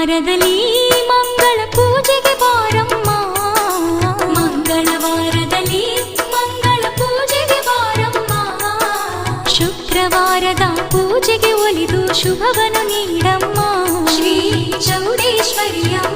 ಮಂಗಳವಾರದಲ್ಲಿ ಮಂಗಳ ಪೂಜೆಗೆ ಬಾರಮ್ಮ. ಮಂಗಳವಾರದಲ್ಲಿ ಮಂಗಳ ಪೂಜೆಗೆ ಬಾರಮ್ಮ. ಶುಕ್ರವಾರದ ಪೂಜೆಗೆ ಒಲಿದು ಶುಭವನ್ನು ನೀಡಮ್ಮ. ಶ್ರೀ ಚೌಡೇಶ್ವರಿಯಮ್ಮ.